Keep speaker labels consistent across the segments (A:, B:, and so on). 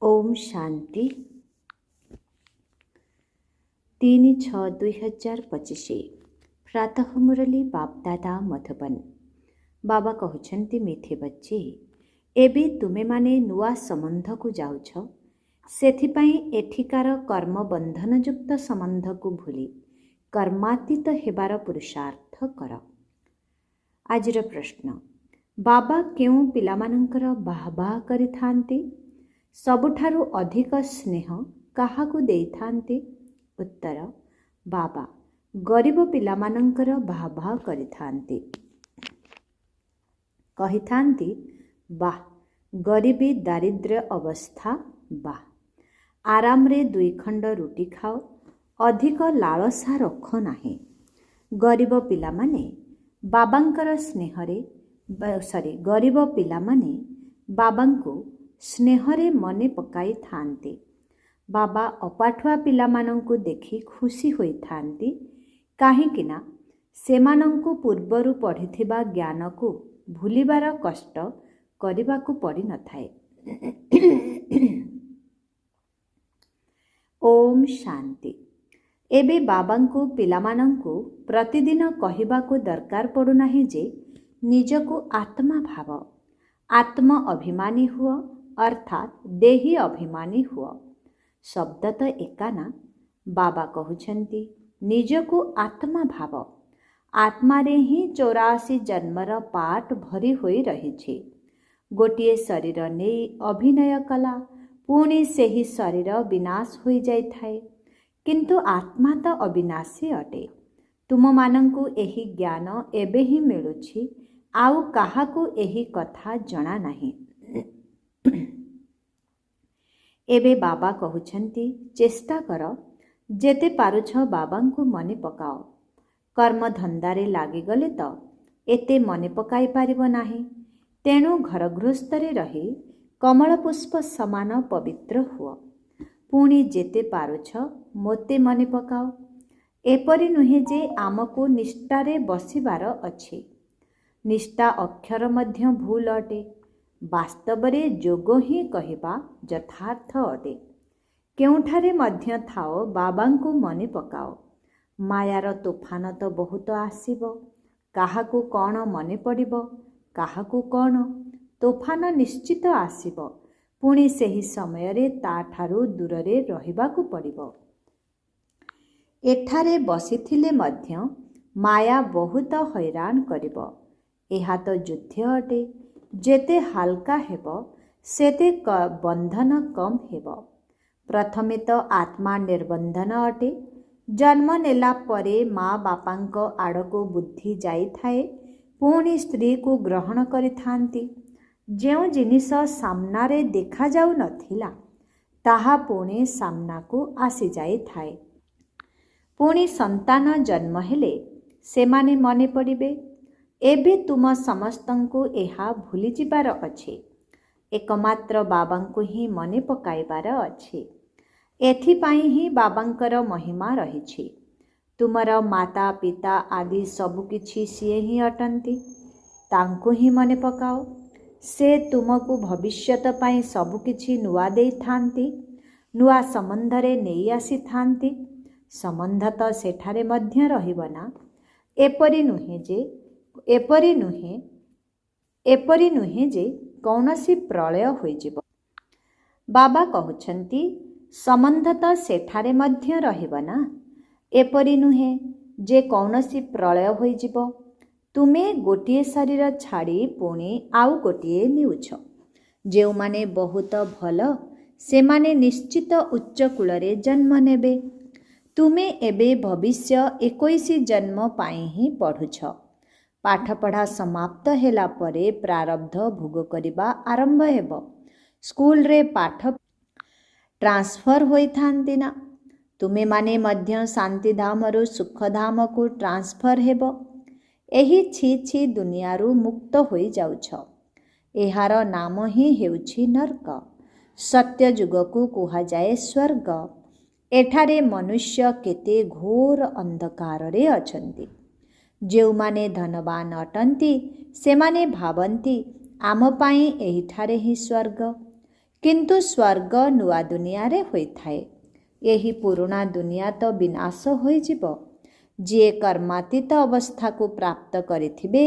A: ओम शांति 3/6/2025 प्रातः मुरली बापदादा मधुबन। बाबा कहते मीठे बच्चे एबे तुमे माने नुआ संबंध को जाउछ, सेथिपाई एठिकार कर्म बंधन युक्त संबंध को भूली कर्मातीत हेबार पुरुषार्थ कर। आजिर प्रश्न, बाबा क्यों पिलामानंकर बाहबाह करिथांती? सबुठारु अधिक स्नेह काहाकु देइथांती? उत्तर, बाबा गरीब पिलामानंकर बाहबाह करिथांती। कहिथांती, वाह गरीबी दारिद्र्य अवस्था, वाह आराम रे 2 खंड रुटी खाओ, अधिक लालसा रख नाही। गरीब पिलामाने बाबांकर स्नेहरे गरीब पिलामाने बाबांको स्नेहरे मने पकाई थांती। बाबा अपाठुआ पिलामानंकु देखि खुशी होई थांती, काहेकिना सेमानंकु पूर्वरु पढ़िथिबा ज्ञानकु भूलिबार कष्ट करिबाकु पड़ी न थाए। ओम शांति। एबे बाबांकु पिलामानंकु प्रतिदिन कहिबाकु दरकार पड़ु नाही जे निजकु आत्मा भाव, आत्म अभिमानी हुआ अर्थात देही अभिमानी हुआ। शब्द तो एकाना। बाबा कहउछंती निजकु आत्मा भाव, आत्मारे ही 84 जन्मर पाठ भरी होई रहिछि। गोटिए शरीर ने अभिनय कला, पुणी सेही शरीर विनाश होई जाई थाए, किंतु आत्मा तो अविनाशी अटे। तुम मानंकु एही ज्ञान एबे ही मिलुछि, आउ काहाकु एही कथा जणा नाही। एबे बाबा कहउछंती चेष्टा कर, जेते पारुछ बाबांकु मने पकाओ। कर्म धंदारे लागी गले तो एते मने पकाई पारिबो नाही। तेणु घर गृहस्थरे रही कमल पुष्प समान पवित्र हुओ। पुणी जेते पारुछ मोते मने पकाओ। एपरि नुहे जे आमको निष्ठारे बसिबार अछि। निष्ठा अक्षर मध्य भूल अटे। वास्तवरे जोग ही कहिबा यथार्थ अटे। केउठारे मध्य थाओ बाबांकु मने पकाओ। मायार तोफान तो बहुत आसीबो। काहाकु कौन मने पड़िबो, काहाकु कौन तोफान निश्चित आसीबो। पुणी सेही समयरे ताठारु दूररे रहिबाकु पड़िबो। एठारे बसिथिले मध्य माया बहुत हैरान करिबो। एहा तो युद्ध अटे। जेते हालका हेबो सेते बंधन कम हेबो। प्रथमे तो आत्मा निर्बंधन अटे। जन्म नेला परे माँ बापांको आड़को बुद्धि जाई थाए, पुणी स्त्री को ग्रहण करिथांती। जेउ जिनिस सामनारे देखा जाउ नथिला, ताहा पुणी सामनाकु आसी जाई थाए। पुणी संतान जन्म हेले सेमाने मने पड़िबे। एबे तुम समस्तंकु एहा भूली जिबार अछि। एकमात्र बाबांकु ही मने पकाइबार अछि। एथिपाई ही बाबांकर महिमा रहिछि। तुमर माता पिता आदि सबु किछि सिए ही अटंती। तांकु ही मने पकाओ। से तुमको भविष्यत पाई सबु किछि नुआ देई थांती। नुआ संबंधरे नेई आसी थांती। संबंध तो सेठारे मध्य रहिबो ना। एपरि नुहे जे कौनसी प्रलय होई जिवो। बाबा कहउछंती संबंध तो सेठारे मध्य रहिबो ना। एपरि नुहे जे कौनसी प्रलय होई जिवो। तुमे गोटिए शरीर छाड़ी पुणी आउ गोटिए नेउछ। जेउ माने बहुत भल सेमाने निश्चित उच्च कुलरे जन्म नेबे। तुमे एबे भविष्य 21 जन्म पाई ही पढ़ुछ। पाठपढ़ा समाप्त होला परे प्रारब्ध भोग करिबा आरंभ हेबो। स्कूल रे पाठ ट्रांसफर होई थांती ना। तुमे माने मध्य शांति धामरु सुख धाम को ट्रांसफर हेबो। एही छी छी दुनियारू मुक्त होई जाउछ। एहार नाम ही हेउछि नरक। सत्य जुग को कुहा जाए स्वर्ग। एठारे मनुष्य केते घोर अंधकार रे अछंती। जेउ माने धनवान अटंती सेमाने भावंती आम पाई एहिठारे ही स्वर्ग। କିନ୍ତୁ ସ୍ୱର୍ଗ ନୂଆ ଦୁନିଆରେ ହୋଇଥାଏ। ଏହି ପୁରୁଣା ଦୁନିଆ ତ ବିନାଶ ହୋଇଯିବ। ଯିଏ କର୍ମାତୀତ ଅବସ୍ଥାକୁ ପ୍ରାପ୍ତ କରିଥିବେ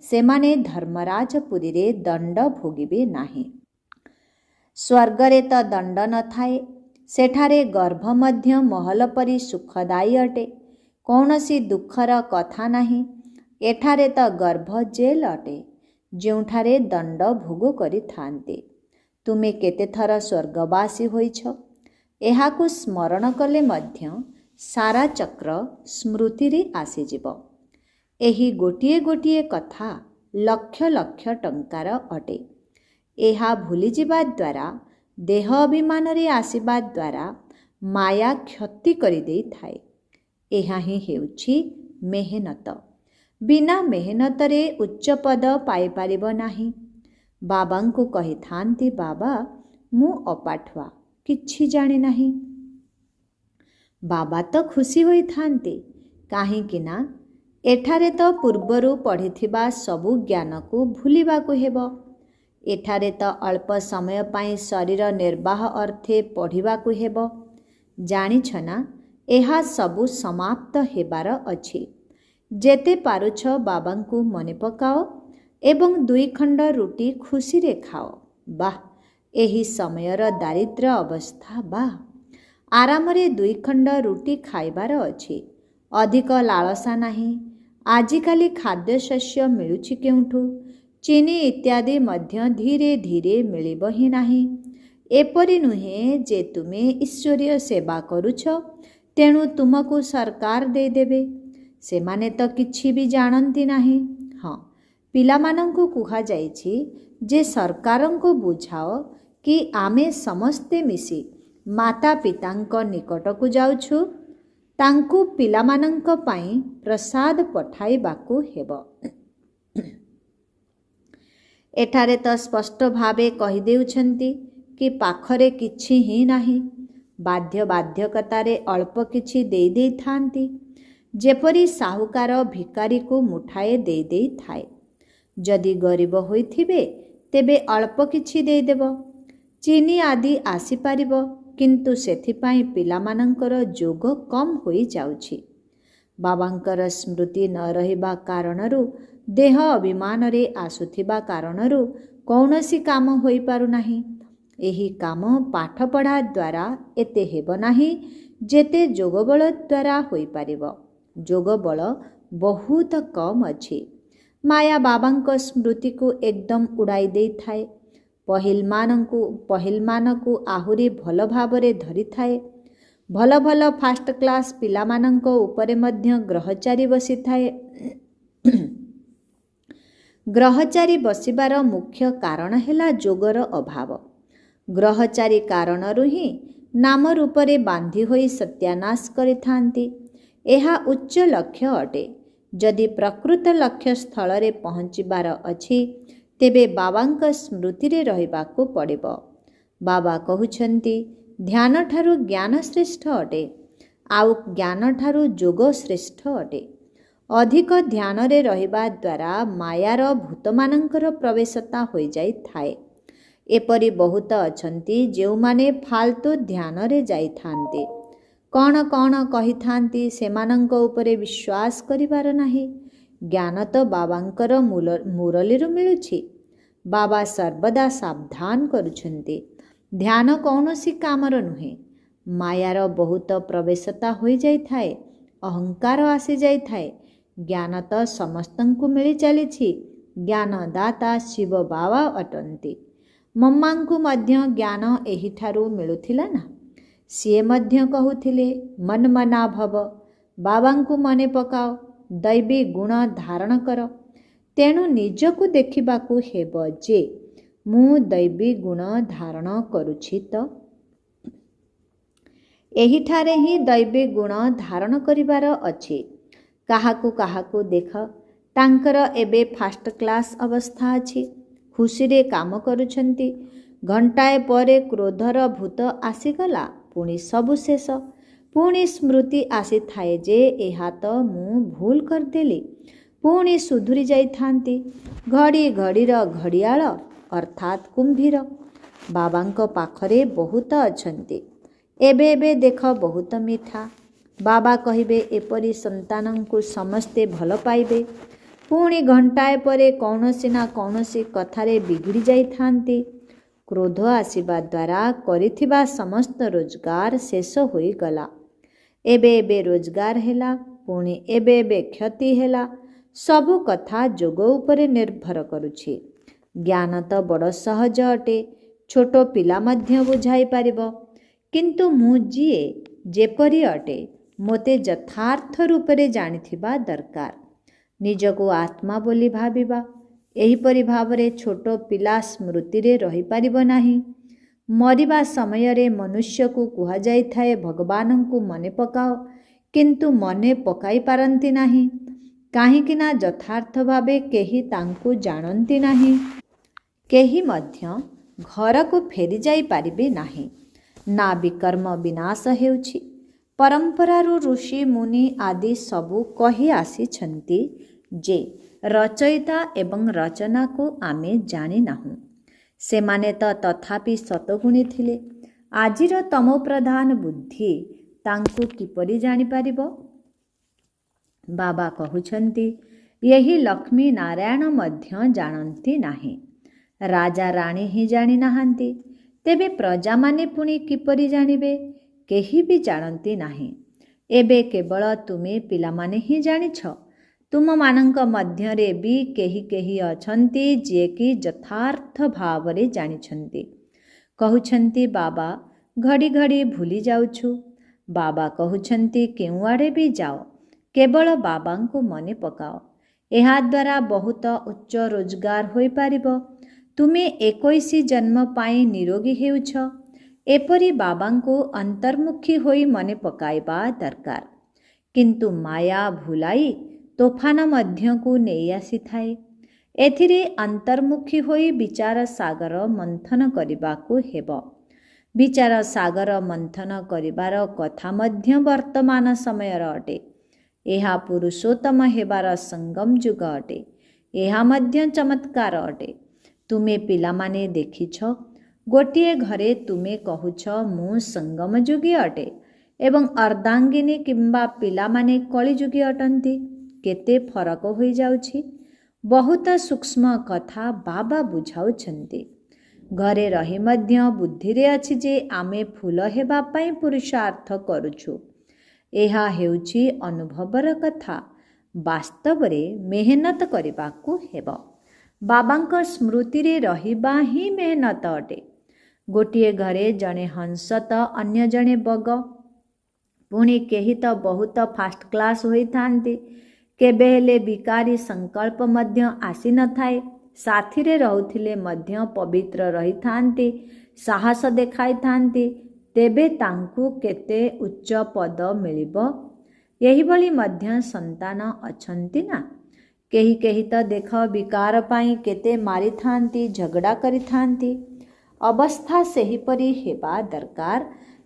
A: ସେମାନେ ଧର୍ମରାଜପୁରୀରେ ଦଣ୍ଡ ଭୋଗିବେ ନାହିଁ। ସ୍ୱର୍ଗରେ ତ ଦଣ୍ଡ ନଥାଏ। ସେଠାରେ ଗର୍ଭ ମଧ୍ୟ ମହଲ ପରି ସୁଖଦାୟୀ ଅଟେ। କୌଣସି ଦୁଃଖର କଥା ନାହିଁ। ଏଠାରେ ତ ଗର୍ଭ ଜେଲ୍ ଅଟେ, ଯେଉଁଠାରେ ଦଣ୍ଡ ଭୋଗ କରିଥାନ୍ତି। ତୁମେ କେତେଥର ସ୍ୱର୍ଗବାସୀ ହୋଇଛ, ଏହାକୁ ସ୍ମରଣ କଲେ ମଧ୍ୟ ସାରା ଚକ୍ର ସ୍ମୃତିରେ ଆସିଯିବ। ଏହି ଗୋଟିଏ ଗୋଟିଏ କଥା ଲକ୍ଷ ଲକ୍ଷ ଟଙ୍କାର ଅଟେ। ଏହା ଭୁଲିଯିବା ଦ୍ୱାରା, ଦେହ ଅଭିମାନରେ ଆସିବା ଦ୍ୱାରା ମାୟା କ୍ଷତି କରିଦେଇଥାଏ। ଏହା ହିଁ ହେଉଛି ମେହନତ। ବିନା ମେହନତରେ ଉଚ୍ଚ ପଦ ପାଇପାରିବ ନାହିଁ। ବାବାଙ୍କୁ କହିଥାନ୍ତି, ବାବା ମୁଁ ଅପାଠୁଆ, କିଛି ଜାଣେ ନାହିଁ। ବାବା ତ ଖୁସି ହୋଇଥାନ୍ତି, କାହିଁକି ନା ଏଠାରେ ତ ପୂର୍ବରୁ ପଢ଼ିଥିବା ସବୁ ଜ୍ଞାନକୁ ଭୁଲିବାକୁ ହେବ। ଏଠାରେ ତ ଅଳ୍ପ ସମୟ ପାଇଁ ଶରୀର ନିର୍ବାହ ଅର୍ଥେ ପଢ଼ିବାକୁ ହେବ। ଜାଣିଛ ନା, ଏହା ସବୁ ସମାପ୍ତ ହେବାର ଅଛି। ଯେତେ ପାରୁଛ ବାବାଙ୍କୁ ମନେ ପକାଅ ଏବଂ 2 ଖଣ୍ଡ ରୁଟି ଖୁସିରେ ଖାଅ। ବାଃ, ଏହି ସମୟର ଦାରିଦ୍ର୍ୟ ଅବସ୍ଥା। ବାଃ, ଆରାମରେ 2 ଖଣ୍ଡ ରୁଟି ଖାଇବାର ଅଛି। ଅଧିକ ଲାଳସା ନାହିଁ। ଆଜିକାଲି ଖାଦ୍ୟଶସ୍ୟ ମିଳୁଛି କେଉଁଠୁ? ଚିନି ଇତ୍ୟାଦି ମଧ୍ୟ ଧୀରେ ଧୀରେ ମିଳିବ ହିଁ ନାହିଁ। ଏପରି ନୁହେଁ ଯେ ତୁମେ ଈଶ୍ୱରୀୟ ସେବା କରୁଛ, ତେଣୁ ତୁମକୁ ସରକାର ଦେଇଦେବେ। ସେମାନେ ତ କିଛି ବି ଜାଣନ୍ତି ନାହିଁ। ହଁ, ପିଲାମାନଙ୍କୁ କୁହାଯାଇଛି ଯେ ସରକାରଙ୍କୁ ବୁଝାଅ କି ଆମେ ସମସ୍ତେ ମିଶି ମାତା ପିତାଙ୍କ ନିକଟକୁ ଯାଉଛୁ। ତାଙ୍କୁ ପିଲାମାନଙ୍କ ପାଇଁ ପ୍ରସାଦ ପଠାଇବାକୁ ହେବ। ଏଠାରେ ତ ସ୍ପଷ୍ଟ ଭାବେ କହିଦେଉଛନ୍ତି କି ପାଖରେ କିଛି ହିଁ ନାହିଁ। ବାଧ୍ୟବାଧକତାରେ ଅଳ୍ପ କିଛି ଦେଇଥାନ୍ତି, ଯେପରି ସାହୁକାର ଭିକାରୀକୁ ମୁଠାଏ ଦେଇଥାଏ। ଯଦି ଗରିବ ହୋଇଥିବେ ତେବେ ଅଳ୍ପ କିଛି ଦେଇଦେବ। ଚିନି ଆଦି ଆସିପାରିବ, କିନ୍ତୁ ସେଥିପାଇଁ ପିଲାମାନଙ୍କର ଯୋଗ କମ୍ ହୋଇଯାଉଛି। ବାବାଙ୍କର ସ୍ମୃତି ନ ରହିବା କାରଣରୁ, ଦେହ ଅଭିମାନରେ ଆସୁଥିବା କାରଣରୁ କୌଣସି କାମ ହୋଇପାରୁନାହିଁ। ଏହି କାମ ପାଠପଢ଼ା ଦ୍ୱାରା ଏତେ ହେବ ନାହିଁ ଯେତେ ଯୋଗବଳ ଦ୍ୱାରା ହୋଇପାରିବ। ଯୋଗବଳ ବହୁତ କମ୍ ଅଛି। ମାୟା ବାବାଙ୍କ ସ୍ମୃତିକୁ ଏକଦମ ଉଡ଼ାଇ ଦେଇଥାଏ। ପହିଲମାନଙ୍କୁ ଆହୁରି ଭଲ ଭାବରେ ଧରିଥାଏ। ଭଲ ଭଲ ଫାଷ୍ଟ କ୍ଲାସ୍ ପିଲାମାନଙ୍କ ଉପରେ ମଧ୍ୟ ଗ୍ରହଚାରୀ ବସିଥାଏ। ଗ୍ରହଚାରୀ ବସିବାର ମୁଖ୍ୟ କାରଣ ହେଲା ଯୋଗର ଅଭାବ। ଗ୍ରହଚାରୀ କାରଣରୁ ହିଁ ନାମ ରୂପରେ ବାନ୍ଧି ହୋଇ ସତ୍ୟାନାଶ କରିଥାନ୍ତି। ଏହା ଉଚ୍ଚ ଲକ୍ଷ୍ୟ ଅଟେ। ଯଦି ପ୍ରକୃତ ଲକ୍ଷ୍ୟ ସ୍ଥଳରେ ପହଞ୍ଚିବାର ଅଛି, ତେବେ ବାବାଙ୍କ ସ୍ମୃତିରେ ରହିବାକୁ ପଡ଼ିବ। ବାବା କହୁଛନ୍ତି, ଧ୍ୟାନଠାରୁ ଜ୍ଞାନ ଶ୍ରେଷ୍ଠ ଅଟେ, ଆଉ ଜ୍ଞାନଠାରୁ ଯୋଗ ଶ୍ରେଷ୍ଠ ଅଟେ। ଅଧିକ ଧ୍ୟାନରେ ରହିବା ଦ୍ୱାରା ମାୟାର ଭୂତମାନଙ୍କର ପ୍ରବେଶତା ହୋଇଯାଇଥାଏ। ଏପରି ବହୁତ ଅଛନ୍ତି ଯେଉଁମାନେ ଫାଲତୁ ଧ୍ୟାନରେ ଯାଇଥାନ୍ତି। କ'ଣ କ'ଣ କହିଥାନ୍ତି, ସେମାନଙ୍କ ଉପରେ ବିଶ୍ୱାସ କରିବାର ନାହିଁ। ଜ୍ଞାନ ତ ବାବାଙ୍କର ମୁରଲୀରୁ ମିଳୁଛି। ବାବା ସର୍ବଦା ସାବଧାନ କରୁଛନ୍ତି, ଧ୍ୟାନ କୌଣସି କାମର ନୁହେଁ। ମାୟାର ବହୁତ ପ୍ରବେଶତା ହୋଇଯାଇଥାଏ, ଅହଙ୍କାର ଆସିଯାଇଥାଏ। ଜ୍ଞାନ ତ ସମସ୍ତଙ୍କୁ ମିଳି ଚାଲିଛି। ଜ୍ଞାନଦାତା ଶିବ ବାବା ଅଟନ୍ତି। ମମ୍ମାଙ୍କୁ ମଧ୍ୟ ଜ୍ଞାନ ଏହିଠାରୁ ମିଳୁଥିଲା ନା। ସିଏ ମଧ୍ୟ କହୁଥିଲେ, ମନ୍ମନା ଭବ, ବାବାଙ୍କୁ ମନେ ପକାଅ, ଦୈବୀ ଗୁଣ ଧାରଣ କର। ତେଣୁ ନିଜକୁ ଦେଖିବାକୁ ହେବ ଯେ ମୁଁ ଦୈବୀ ଗୁଣ ଧାରଣ କରୁଛି ତ। ଏହିଠାରେ ହିଁ ଦୈବୀ ଗୁଣ ଧାରଣ କରିବାର ଅଛି। କାହାକୁ କାହାକୁ ଦେଖ, ତାଙ୍କର ଏବେ ଫାଷ୍ଟ କ୍ଲାସ୍ ଅବସ୍ଥା ଅଛି। ଖୁସିରେ କାମ କରୁଛନ୍ତି। ଘଣ୍ଟାଏ ପରେ କ୍ରୋଧର ଭୂତ ଆସିଗଲା, ପୁଣି ସବୁ ଶେଷ। ପୁଣି ସ୍ମୃତି ଆସିଥାଏ ଯେ ଏହା ତ ମୁଁ ଭୁଲ କରିଦେଲି। ପୁଣି ସୁଧୁରି ଯାଇଥାନ୍ତି। ଘଡ଼ି ଘଡ଼ିର ଘଡ଼ିଆଳ ଅର୍ଥାତ୍ କୁମ୍ଭୀର। ବାବାଙ୍କ ପାଖରେ ବହୁତ ଅଛନ୍ତି। ଏବେ ଏବେ ଦେଖ ବହୁତ ମିଠା। ବାବା କହିବେ ଏପରି ସନ୍ତାନଙ୍କୁ ସମସ୍ତେ ଭଲ ପାଇବେ। ପୁଣି ଘଣ୍ଟାଏ ପରେ କୌଣସି ନା କୌଣସି କଥାରେ ବିଗିଡ଼ି ଯାଇଥାନ୍ତି। କ୍ରୋଧ ଆସିବା ଦ୍ୱାରା କରିଥିବା ସମସ୍ତ ରୋଜଗାର ଶେଷ ହୋଇଗଲା। ଏବେ ଏବେ ରୋଜଗାର ହେଲା, ପୁଣି ଏବେ ଏବେ କ୍ଷତି ହେଲା। ସବୁ କଥା ଯୋଗ ଉପରେ ନିର୍ଭର କରୁଛି। ଜ୍ଞାନ ତ ବଡ଼ ସହଜ ଅଟେ, ଛୋଟ ପିଲା ମଧ୍ୟ ବୁଝାଇ ପାରିବ। କିନ୍ତୁ ମୁଁ ଯିଏ ଯେପରି ଅଟେ ମୋତେ ଯଥାର୍ଥ ରୂପରେ ଜାଣିଥିବା ଦରକାର। ନିଜକୁ ଆତ୍ମା ବୋଲି ଭାବିବା। ଏହିପରି ଭାବରେ ଛୋଟ ପିଲା ସ୍ମୃତିରେ ରହିପାରିବ ନାହିଁ। ମରିବା ସମୟରେ ମନୁଷ୍ୟକୁ କୁହାଯାଇଥାଏ ଭଗବାନଙ୍କୁ ମନେ ପକାଅ, କିନ୍ତୁ ମନେ ପକାଇ ପାରନ୍ତି ନାହିଁ। କାହିଁକି ନା ଯଥାର୍ଥ ଭାବେ କେହି ତାଙ୍କୁ ଜାଣନ୍ତି ନାହିଁ। କେହି ମଧ୍ୟ ଘରକୁ ଫେରିଯାଇ ପାରିବେ ନାହିଁ। ନା ବିକର୍ମ ବିନାଶ ହେଉଛି। ପରମ୍ପରାରୁ ଋଷି ମୁନି ଆଦି ସବୁ କହି ଆସିଛନ୍ତି ଯେ ରଚୟିତା ଏବଂ ରଚନାକୁ ଆମେ ଜାଣିନାହୁଁ। ସେମାନେ ତ ତଥାପି ସତଗୁଣୀ ଥିଲେ। ଆଜିର ତମୋପ୍ରଧାନ ବୁଦ୍ଧି ତାଙ୍କୁ କିପରି ଜାଣିପାରିବ? ବାବା କହୁଛନ୍ତି ଏହି ଲକ୍ଷ୍ମୀ ନାରାୟଣ ମଧ୍ୟ ଜାଣନ୍ତି ନାହିଁ। ରାଜା ରାଣୀ ହିଁ ଜାଣିନାହାନ୍ତି। ତେବେ ପ୍ରଜାମାନେ ପୁଣି କିପରି ଜାଣିବେ? କେହି ବି ଜାଣନ୍ତି ନାହିଁ। ଏବେ କେବଳ ତୁମେ ପିଲାମାନେ ହିଁ ଜାଣିଛ। ତୁମମାନଙ୍କ ମଧ୍ୟରେ ବି କେହି କେହି ଅଛନ୍ତି ଯିଏକି ଯଥାର୍ଥ ଭାବରେ ଜାଣିଛନ୍ତି। କହୁଛନ୍ତି ବାବା ଘଡ଼ି ଘଡ଼ି ଭୁଲି ଯାଉଛୁ। ବାବା କହୁଛନ୍ତି କେଉଁଆଡ଼େ ବି ଯାଅ, କେବଳ ବାବାଙ୍କୁ ମନେ ପକାଅ। ଏହାଦ୍ୱାରା ବହୁତ ଉଚ୍ଚ ରୋଜଗାର ହୋଇପାରିବ। ତୁମେ 21 ଜନ୍ମ ପାଇଁ ନିରୋଗୀ ହେଉଛ। ଏପରି ବାବାଙ୍କୁ ଅନ୍ତର୍ମୁଖୀ ହୋଇ ମନେ ପକାଇବା ଦରକାର। କିନ୍ତୁ ମାୟା ଭୁଲାଇ ତୋଫାନ ମଧ୍ୟକୁ ନେଇ ଆସିଥାଏ। ଏଥିରେ ଅନ୍ତର୍ମୁଖୀ ହୋଇ ବିଚାର ସାଗର ମନ୍ଥନ କରିବାକୁ ହେବ। ବିଚାର ସାଗର ମନ୍ଥନ କରିବାର କଥା ମଧ୍ୟ ବର୍ତ୍ତମାନ ସମୟର ଅଟେ। ଏହା ପୁରୁଷୋତ୍ତମ ହେବାର ସଙ୍ଗମ ଯୁଗ ଅଟେ। ଏହା ମଧ୍ୟ ଚମତ୍କାର ଅଟେ। ତୁମେ ପିଲାମାନେ ଦେଖିଛ, ଗୋଟିଏ ଘରେ ତୁମେ କହୁଛ ମୁଁ ସଙ୍ଗମ ଯୁଗୀ ଅଟେ ଏବଂ ଅର୍ଦ୍ଧାଙ୍ଗିନୀ କିମ୍ବା ପିଲାମାନେ କଳିଯୁଗୀ ଅଟନ୍ତି। କେତେ ଫରକ ହୋଇଯାଉଛି। ବହୁତ ସୂକ୍ଷ୍ମ କଥା ବାବା ବୁଝାଉଛନ୍ତି। ଘରେ ରହି ମଧ୍ୟ ବୁଦ୍ଧିରେ ଅଛି ଯେ ଆମେ ଫୁଲ ହେବା ପାଇଁ ପୁରୁଷାର୍ଥ କରୁଛୁ। ଏହା ହେଉଛି ଅନୁଭବର କଥା। ବାସ୍ତବରେ ମେହନତ କରିବାକୁ ହେବ। ବାବାଙ୍କ ସ୍ମୃତିରେ ରହିବା ହିଁ ମେହନତ ଅଟେ। ଗୋଟିଏ ଘରେ ଜଣେ ହଂସ ତ ଅନ୍ୟ ଜଣେ ବଗ। ପୁଣି କେହି ତ ବହୁତ ଫାଷ୍ଟ କ୍ଲାସ୍ ହୋଇଥାନ୍ତି। କେବେ ହେଲେ ବିକାରୀ ସଂକଳ୍ପ ମଧ୍ୟ ଆସିନଥାଏ। ସାଥିରେ ରହୁଥିଲେ ମଧ୍ୟ ପବିତ୍ର ରହିଥାନ୍ତି, ସାହସ ଦେଖାଇଥାନ୍ତି। ତେବେ ତାଙ୍କୁ କେତେ ଉଚ୍ଚ ପଦ ମିଳିବ। ଏହିଭଳି ମଧ୍ୟ ସନ୍ତାନ ଅଛନ୍ତି ନା। କେହି କେହି ତ ଦେଖ ବିକାର ପାଇଁ କେତେ ମାରିଥାନ୍ତି, ଝଗଡ଼ା କରିଥାନ୍ତି। ଅବସ୍ଥା ସେହିପରି ହେବା ଦରକାର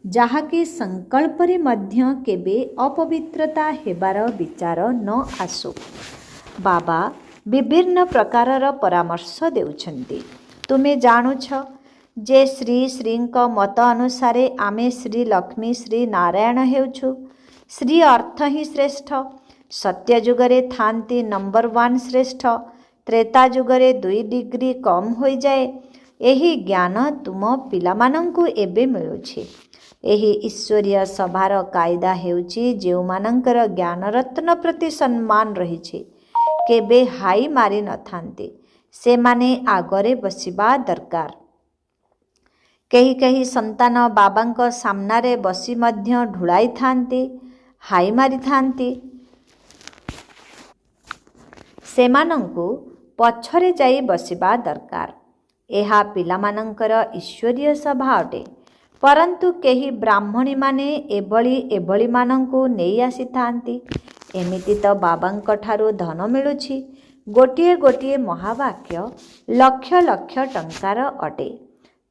A: ଯାହାକି ସଂକଳ୍ପରେ ମଧ୍ୟ କେବେ ଅପବିତ୍ରତା ହେବାର ବିଚାର ନ ଆସୁ। ବାବା ବିଭିନ୍ନ ପ୍ରକାରର ପରାମର୍ଶ ଦେଉଛନ୍ତି। ତୁମେ ଜାଣୁଛ ଯେ ଶ୍ରୀ ଶ୍ରୀଙ୍କ ମତ ଅନୁସାରେ ଆମେ ଶ୍ରୀ ଲକ୍ଷ୍ମୀ ଶ୍ରୀ ନାରାୟଣ ହେଉଛୁ। ଶ୍ରୀ ଅର୍ଥ ହିଁ ଶ୍ରେଷ୍ଠ। ସତ୍ୟ ଯୁଗରେ ଥାନ୍ତି ନମ୍ବର 1 ଶ୍ରେଷ୍ଠ। ତ୍ରେତା ଯୁଗରେ 2 ଡିଗ୍ରୀ କମ୍ ହୋଇଯାଏ। ଏହି ଜ୍ଞାନ ତୁମ ପିଲାମାନଙ୍କୁ ଏବେ ମିଳୁଛି। ଏହି ଈଶ୍ୱରୀୟ ସଭାର କାଇଦା ହେଉଛି ଯେଉଁମାନଙ୍କର ଜ୍ଞାନରତ୍ନ ପ୍ରତି ସମ୍ମାନ ରହିଛି, କେବେ ହାଇ ମାରି ନଥାନ୍ତି, ସେମାନେ ଆଗରେ ବସିବା ଦରକାର। କେହି କେହି ସନ୍ତାନ ବାବାଙ୍କ ସାମ୍ନାରେ ବସି ମଧ୍ୟ ଢୁଳାଇଥାନ୍ତି, ହାଇ ମାରିଥାନ୍ତି। ସେମାନଙ୍କୁ ପଛରେ ଯାଇ ବସିବା ଦରକାର। ଏହା ପିଲାମାନଙ୍କର ଈଶ୍ୱରୀୟ ସଭା ଅଟେ। ପରନ୍ତୁ କେହି ବ୍ରାହ୍ମଣୀମାନେ ଏଭଳିମାନଙ୍କୁ ନେଇ ଆସିଥାନ୍ତି। ଏମିତି ତ ବାବାଙ୍କ ଠାରୁ ଧନ ମିଳୁଛି। ଗୋଟିଏ ଗୋଟିଏ ମହାବାକ୍ୟ ଲକ୍ଷ ଲକ୍ଷ ଟଙ୍କାର ଅଟେ।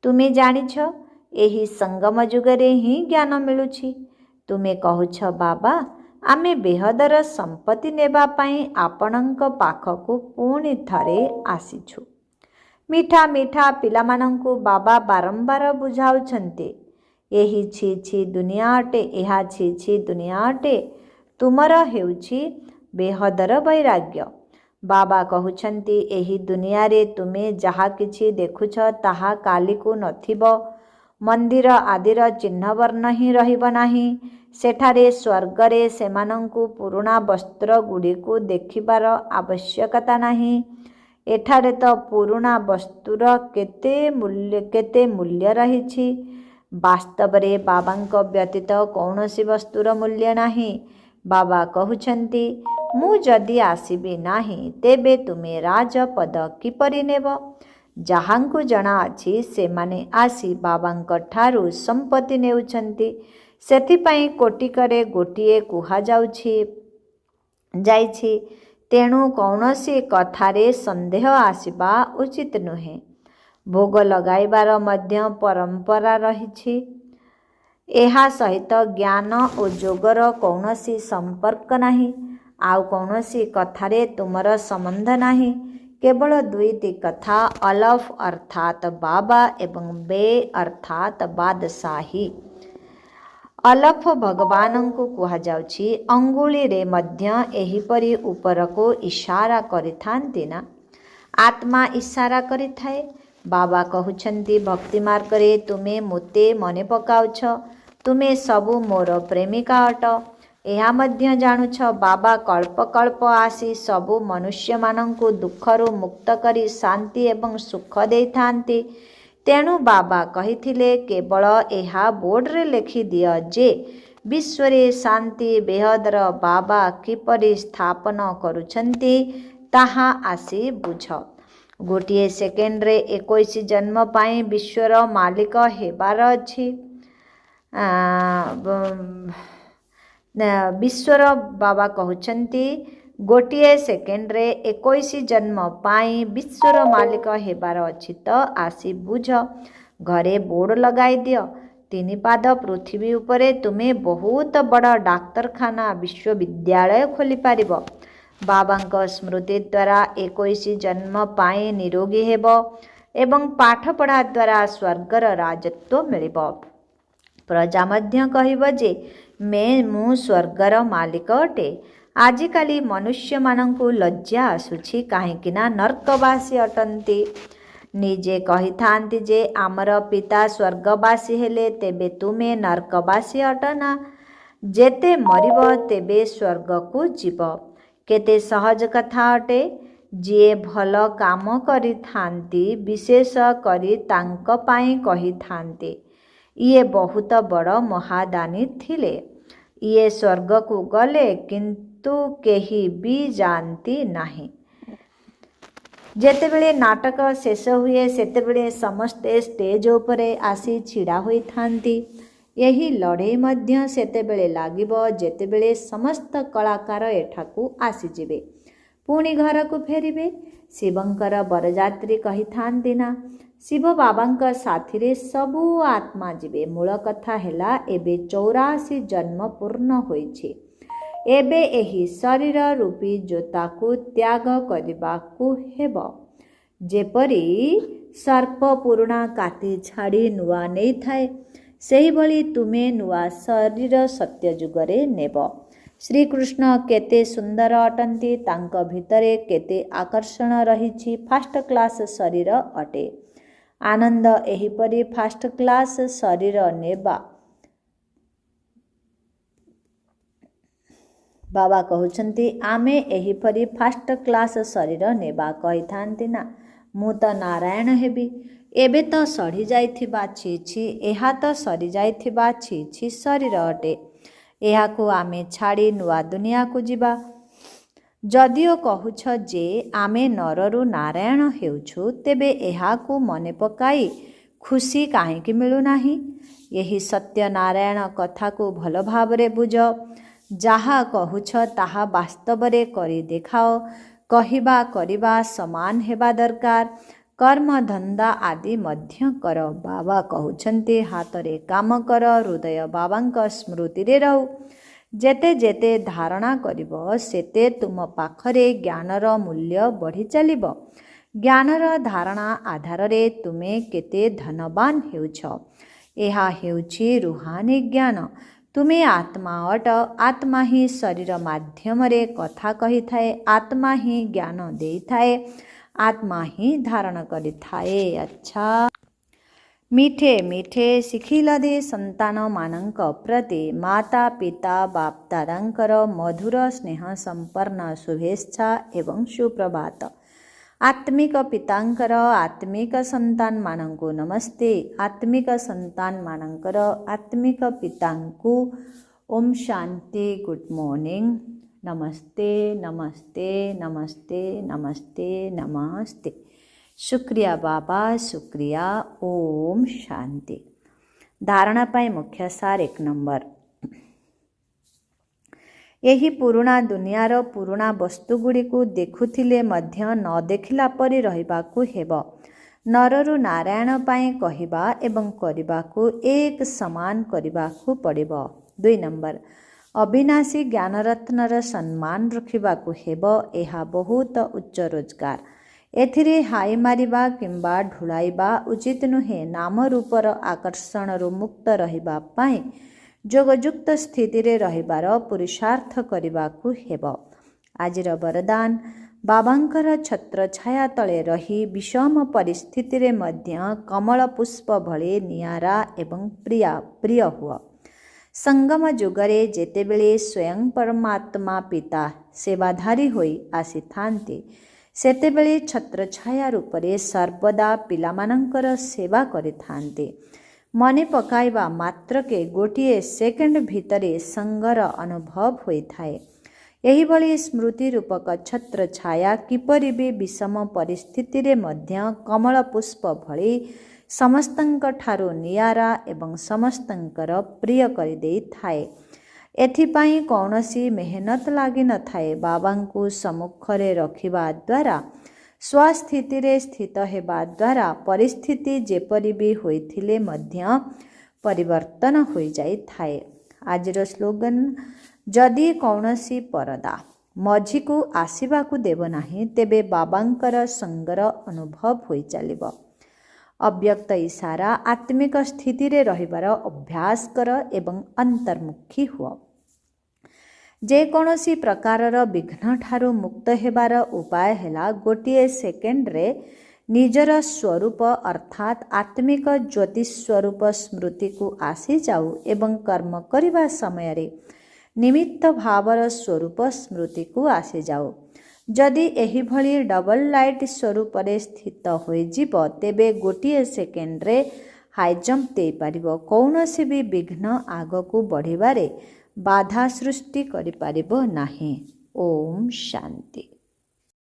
A: ତୁମେ ଜାଣିଛ ଏହି ସଙ୍ଗମ ଯୁଗରେ ହିଁ ଜ୍ଞାନ ମିଳୁଛି। ତୁମେ କହୁଛ ବାବା ଆମେ ବେହଦର ସମ୍ପତ୍ତି ନେବା ପାଇଁ ଆପଣଙ୍କ ପାଖକୁ ପୁଣି ଥରେ ଆସିଛୁ। ମିଠା ମିଠା ପିଲାମାନଙ୍କୁ ବାବା ବାରମ୍ବାର ବୁଝାଉଛନ୍ତି। ଏହି ଛି ଛି ଦୁନିଆ ଅଟେ, ଏହା ଛି ଛି ଦୁନିଆ ଅଟେ। ତୁମର ହେଉଛି ବେହଦର ବୈରାଗ୍ୟ। ବାବା କହୁଛନ୍ତି ଏହି ଦୁନିଆରେ ତୁମେ ଯାହା କିଛି ଦେଖୁଛ ତାହା କାଲିକୁ ନଥିବ। ମନ୍ଦିର ଆଦିର ଚିହ୍ନବର୍ଣ୍ଣ ହିଁ ରହିବ ନାହିଁ। ସେଠାରେ ସ୍ୱର୍ଗରେ ସେମାନଙ୍କୁ ପୁରୁଣା ବସ୍ତ୍ରଗୁଡ଼ିକୁ ଦେଖିବାର ଆବଶ୍ୟକତା ନାହିଁ। ଏଠାରେ ତ ପୁରୁଣା ବସ୍ତୁର କେତେ ମୂଲ୍ୟ ରହିଛି। ବାସ୍ତବରେ ବାବାଙ୍କ ବ୍ୟତୀତ କୌଣସି ବସ୍ତୁର ମୂଲ୍ୟ ନାହିଁ। ବାବା କହୁଛନ୍ତି, ମୁଁ ଯଦି ଆସିବି ନାହିଁ ତେବେ ତୁମେ ରାଜପଦ କିପରି ନେବ? ଯାହାଙ୍କୁ ଜଣାଅଛି ସେମାନେ ଆସି ବାବାଙ୍କ ଠାରୁ ସମ୍ପତ୍ତି ନେଉଛନ୍ତି। ସେଥିପାଇଁ କୋଟିକରେ ଗୋଟିଏ କୁହାଯାଇଛି। ତେଣୁ କୌଣସି କଥାରେ ସନ୍ଦେହ ଆସିବା ଉଚିତ ନୁହେଁ। ଭୋଗ ଲଗାଇବାର ମଧ୍ୟ ପରମ୍ପରା ରହିଛି। ଏହା ସହିତ ଜ୍ଞାନ ଓ ଯୋଗର କୌଣସି ସମ୍ପର୍କ ନାହିଁ। ଆଉ କୌଣସି କଥାରେ ତୁମର ସମ୍ବନ୍ଧ ନାହିଁ। କେବଳ ଦୁଇଟି କଥା, ଅଲଫ ଅର୍ଥାତ୍ ବାବା ଏବଂ ବେ ଅର୍ଥାତ୍ ବାଦଶାହୀ। ଅଲଫ ଭଗବାନଙ୍କୁ କୁହାଯାଉଛି। ଅଙ୍ଗୁଳିରେ ମଧ୍ୟ ଏହିପରି ଉପରକୁ ଇସାରା କରିଥାନ୍ତି ନା? ଆତ୍ମା ଇସାରା କରିଥାଏ। ବାବା କହୁଛନ୍ତି, ଭକ୍ତି ମାର୍ଗରେ ତୁମେ ମୋତେ ମନେ ପକାଉଛ। ତୁମେ ସବୁ ମୋର ପ୍ରେମିକା ଅଟ। ଏହା ମଧ୍ୟ ଜାଣୁଛ ବାବା କଳ୍ପ କଳ୍ପ ଆସି ସବୁ ମନୁଷ୍ୟମାନଙ୍କୁ ଦୁଃଖରୁ ମୁକ୍ତ କରି ଶାନ୍ତି ଏବଂ ସୁଖ ଦେଇଥାନ୍ତି। ତେଣୁ ବାବା କହିଥିଲେ, କେବଳ ଏହା ବୋର୍ଡରେ ଲେଖିଦିଅ ଯେ ବିଶ୍ୱରେ ଶାନ୍ତି ବେହଦର ବାବା କିପରି ସ୍ଥାପନ କରୁଛନ୍ତି ତାହା ଆସି ବୁଝ। ଗୋଟିଏ ସେକେଣ୍ଡରେ 21 ଜନ୍ମ ପାଇଁ ବିଶ୍ୱର ମାଲିକ ହେବାର ଅଛି। ବିଶ୍ୱର ବାବା କହୁଛନ୍ତି, ଗୋଟିଏ ସେକେଣ୍ଡରେ 21 ଜନ୍ମ ପାଇଁ ବିଶ୍ୱର ମାଲିକ ହେବାର ଅଛି ତ ଆସି ବୁଝ। ଘରେ ବୋର୍ଡ ଲଗାଇ ଦିଅ। 3 ପାଦ ପୃଥିବୀ ଉପରେ ତୁମେ ବହୁତ ବଡ଼ ଡାକ୍ତରଖାନା, ବିଶ୍ୱବିଦ୍ୟାଳୟ ଖୋଲିପାରିବ। ବାବାଙ୍କ ସ୍ମୃତି ଦ୍ୱାରା 21 ଜନ୍ମ ପାଇଁ ନିରୋଗୀ ହେବ ଏବଂ ପାଠପଢ଼ା ଦ୍ୱାରା ସ୍ୱର୍ଗର ରାଜତ୍ୱ ମିଳିବ। ପ୍ରଜା ମଧ୍ୟ କହିବ ଯେ ମୁଁ ସ୍ୱର୍ଗର ମାଲିକ ଅଟେ। ଆଜିକାଲି ମନୁଷ୍ୟମାନଙ୍କୁ ଲଜ୍ଜା ଆସୁଛି, କାହିଁକିନା ନର୍କବାସୀ ଅଟନ୍ତି। ନିଜେ କହିଥାନ୍ତି ଯେ ଆମର ପିତା ସ୍ୱର୍ଗବାସୀ ହେଲେ, ତେବେ ତୁମେ ନର୍କବାସୀ ଅଟ ନା? ଯେତେ ମରିବ ତେବେ ସ୍ୱର୍ଗକୁ ଯିବ। କେତେ ସହଜ କଥା ଅଟେ। ଯିଏ ଭଲ କାମ କରିଥାନ୍ତି ବିଶେଷ କରି ତାଙ୍କ ପାଇଁ କହିଥାନ୍ତି, ଇଏ ବହୁତ ବଡ଼ ମହାଦାନୀ ଥିଲେ। ଇଏ ସ୍ୱର୍ଗକୁ ଗଲେ, କିନ୍ତୁ କେହି ବି ଯାଆନ୍ତି ନାହିଁ। ଯେତେବେଳେ ନାଟକ ଶେଷ ହୁଏ ସେତେବେଳେ ସମସ୍ତେ ଷ୍ଟେଜ ଉପରେ ଆସି ଛିଡ଼ା ହୋଇଥାନ୍ତି। ଏହି ଲଢ଼େଇ ମଧ୍ୟ ସେତେବେଳେ ଲାଗିବ ଯେତେବେଳେ ସମସ୍ତ କଳାକାର ଏଠାକୁ ଆସିଯିବେ, ପୁଣି ଘରକୁ ଫେରିବେ। ଶିବଙ୍କର ବରଯାତ୍ରୀ କହିଥାନ୍ତି ନା, ଶିବ ବାବାଙ୍କ ସାଥିରେ ସବୁ ଆତ୍ମା ଯିବେ। ମୂଳ କଥା ହେଲା, ଏବେ 84 ଜନ୍ମ ପୂର୍ଣ୍ଣ ହୋଇଛି। ଏବେ ଏହି ଶରୀର ରୂପୀ ଜୋତାକୁ ତ୍ୟାଗ କରିବାକୁ ହେବ। ଯେପରି ସର୍ପ ପୁରୁଣା କାତି ଛାଡ଼ି ନୂଆ ନେଇଥାଏ, ସେହିଭଳି ତୁମେ ନୂଆ ଶରୀର ସତ୍ୟଯୁଗରେ ନେବ। ଶ୍ରୀକୃଷ୍ଣ କେତେ ସୁନ୍ଦର ଅଟନ୍ତି, ତାଙ୍କ ଭିତରେ କେତେ ଆକର୍ଷଣ ରହିଛି। ଫାଷ୍ଟ କ୍ଲାସ ଶରୀର ଅଟେ। ଆନନ୍ଦ ଏହିପରି ଫାଷ୍ଟ କ୍ଲାସ ଶରୀର ନେବା। ବାବା କହୁଛନ୍ତି, ଆମେ ଏହିପରି ଫାଷ୍ଟ କ୍ଲାସ ଶରୀର ନେବା। କହିଥାନ୍ତି ନା, ମୁଁ ତ ନାରାୟଣ ହେବି। ଏବେ ତ ସଢ଼ିଯାଇଥିବା ଛି ଛି, ଏହା ତ ସରିଯାଇଥିବା ଛି ଛି ଶରୀର ଅଟେ। ଏହାକୁ ଆମେ ଛାଡ଼ି ନୂଆ ଦୁନିଆକୁ ଯିବା। ଯଦିଓ କହୁଛ ଯେ ଆମେ ନରରୁ ନାରାୟଣ ହେଉଛୁ, ତେବେ ଏହାକୁ ମନେ ପକାଇ ଖୁସି କାହିଁକି ମିଳୁନାହିଁ? ଏହି ସତ୍ୟନାରାୟଣ କଥାକୁ ଭଲ ଭାବରେ ବୁଝ। ଯାହା କହୁଛ ତାହା ବାସ୍ତବରେ କରି ଦେଖାଅ। କହିବା କରିବା ସମାନ ହେବା ଦରକାର। କର୍ମଧନ୍ଦା ଆଦି ମଧ୍ୟ କର। ବାବା କହୁଛନ୍ତି, ହାତରେ କାମ କର, ହୃଦୟ ବାବାଙ୍କ ସ୍ମୃତିରେ ରହୁ। ଯେତେ ଯେତେ ଧାରଣା କରିବ, ସେତେ ତୁମ ପାଖରେ ଜ୍ଞାନର ମୂଲ୍ୟ ବଢ଼ି ଚାଲିବ। ଜ୍ଞାନର ଧାରଣା ଆଧାରରେ ତୁମେ କେତେ ଧନବାନ ହେଉଛ। ଏହା ହେଉଛି ରୁହାନୀ ଜ୍ଞାନ। ତୁମେ ଆତ୍ମା ଅଟ। ଆତ୍ମା ହିଁ ଶରୀର ମାଧ୍ୟମରେ କଥା କହିଥାଏ। ଆତ୍ମା ହିଁ ଜ୍ଞାନ ଦେଇଥାଏ। ଆତ୍ମା ହିଁ ଧାରଣ କରିଥାଏ। ଆଚ୍ଛା, ମିଠେ ମିଠେ ଶିଖିଲଧି ସନ୍ତାନମାନଙ୍କ ପ୍ରତି ମାତା ପିତା ବାପଦାଦାଙ୍କର ମଧୁର ସ୍ନେହ ସମ୍ପନ୍ନ ଶୁଭେଚ୍ଛା ଏବଂ ସୁପ୍ରଭାତ। ଆତ୍ମିକ ପିତାଙ୍କର ଆତ୍ମିକ ସନ୍ତାନମାନଙ୍କୁ ନମସ୍ତେ। ଆତ୍ମିକ ସନ୍ତାନମାନଙ୍କର ଆତ୍ମିକ ପିତାଙ୍କୁ ଓମ୍ ଶାନ୍ତି। Good morning. ନମସ୍ତେ ନମସ୍ତେ ନମସ୍ତେ ନମସ୍ତେ ନମସ୍ତେ। ଶୁକ୍ରିୟା ବାବା, ଶୁକ୍ରିୟା। ଓମ୍ ଶାନ୍ତି। ଧାରଣା ପାଇଁ ମୁଖ୍ୟ ସାର 1 ନମ୍ବର। ଏହି ପୁରୁଣା ଦୁନିଆର ପୁରୁଣା ବସ୍ତୁଗୁଡ଼ିକୁ ଦେଖୁଥିଲେ ମଧ୍ୟ ନ ଦେଖିଲା ପରି ରହିବାକୁ ହେବ। ନରରୁ ନାରାୟଣ ପାଇଁ କହିବା ଏବଂ କରିବାକୁ ଏକ ସମାନ କରିବାକୁ ପଡ଼ିବ। 2 ନମ୍ବର। ଅବିନାଶୀ ଜ୍ଞାନରତ୍ନର ସମ୍ମାନ ରଖିବାକୁ ହେବ। ଏହା ବହୁତ ଉଚ୍ଚ ରୋଜଗାର। ଏଥିରେ ହାଇ ମାରିବା କିମ୍ବା ଢୁଳାଇବା ଉଚିତ ନୁହେଁ। ନାମ ରୂପର ଆକର୍ଷଣରୁ ମୁକ୍ତ ରହିବା ପାଇଁ ଯୋଗଯୁକ୍ତ ସ୍ଥିତିରେ ରହିବାର ପୁରୁଷାର୍ଥ କରିବାକୁ ହେବ। ଆଜିର ବରଦାନ। ବାବାଙ୍କର ଛତ୍ରଛାୟା ତଳେ ରହି ବିଷମ ପରିସ୍ଥିତିରେ ମଧ୍ୟ କମଳ ପୁଷ୍ପ ଭଳି ନିଆରା ଏବଂ ପ୍ରିୟ ହୁଅ। ସଙ୍ଗମ ଯୁଗରେ ଯେତେବେଳେ ସ୍ୱୟଂ ପରମାତ୍ମା ପିତା ସେବାଧାରୀ ହୋଇ ଆସିଥାନ୍ତି, ସେତେବେଳେ ଛତ୍ରଛାୟା ରୂପରେ ସର୍ବଦା ପିଲାମାନଙ୍କର ସେବା କରିଥାନ୍ତି। ମନେ ପକାଇବା ମାତ୍ରକେ ଗୋଟିଏ ସେକେଣ୍ଡ ଭିତରେ ସଙ୍ଗର ଅନୁଭବ ହୋଇଥାଏ। ଏହିଭଳି ସ୍ମୃତି ରୂପକ ଛତ୍ରଛାୟା କିପରି ବି ବିଷମ ପରିସ୍ଥିତିରେ ମଧ୍ୟ କମଳ ପୁଷ୍ପ ଭଳି ସମସ୍ତଙ୍କ ଠାରୁ ନିଆରା ଏବଂ ସମସ୍ତଙ୍କର ପ୍ରିୟ କରିଦେଇଥାଏ। ଏଥିପାଇଁ କୌଣସି ମେହନତ ଲାଗିନଥାଏ। ବାବାଙ୍କୁ ସମ୍ମୁଖରେ ରଖିବା ଦ୍ୱାରା, ସ୍ୱସ୍ଥିତିରେ ସ୍ଥିତ ହେବା ଦ୍ୱାରା ପରିସ୍ଥିତି ଯେପରି ବି ହୋଇଥିଲେ ମଧ୍ୟ ପରିବର୍ତ୍ତନ ହୋଇଯାଇଥାଏ। ଆଜିର ସ୍ଲୋଗାନ, ଯଦି କୌଣସି ପରଦା ମଝିକୁ ଆସିବାକୁ ଦେବ ନାହିଁ, ତେବେ ବାବାଙ୍କର ସଙ୍ଗର ଅନୁଭବ ହୋଇଚାଲିବ। ଅବ୍ୟକ୍ତ ଇଶାରା। ଆତ୍ମିକ ସ୍ଥିତିରେ ରହିବାର ଅଭ୍ୟାସ କର ଏବଂ ଅନ୍ତର୍ମୁଖୀ ହୁଅ। ଯେକୌଣସି ପ୍ରକାରର ବିଘ୍ନଠାରୁ ମୁକ୍ତ ହେବାର ଉପାୟ ହେଲା ଗୋଟିଏ ସେକେଣ୍ଡରେ ନିଜର ସ୍ୱରୂପ ଅର୍ଥାତ୍ ଆତ୍ମିକ ଜ୍ୟୋତି ସ୍ୱରୂପ ସ୍ମୃତିକୁ ଆସିଯାଉ ଏବଂ କର୍ମ କରିବା ସମୟରେ ନିମିତ୍ତ ଭାବର ସ୍ୱରୂପ ସ୍ମୃତିକୁ ଆସିଯାଉ। ଯଦି ଏହିଭଳି ଡବଲ ଲାଇଟ୍ ସ୍ୱରୂପରେ ସ୍ଥିତ ହୋଇଯିବ, ତେବେ ଗୋଟିଏ ସେକେଣ୍ଡରେ ହାଇଜମ୍ପ ଦେଇପାରିବ। କୌଣସି ବି ବିଘ୍ନ ଆଗକୁ ବଢ଼ିବାରେ ବାଧା ସୃଷ୍ଟି କରିପାରିବ ନାହିଁ। ଓମ୍ ଶାନ୍ତି।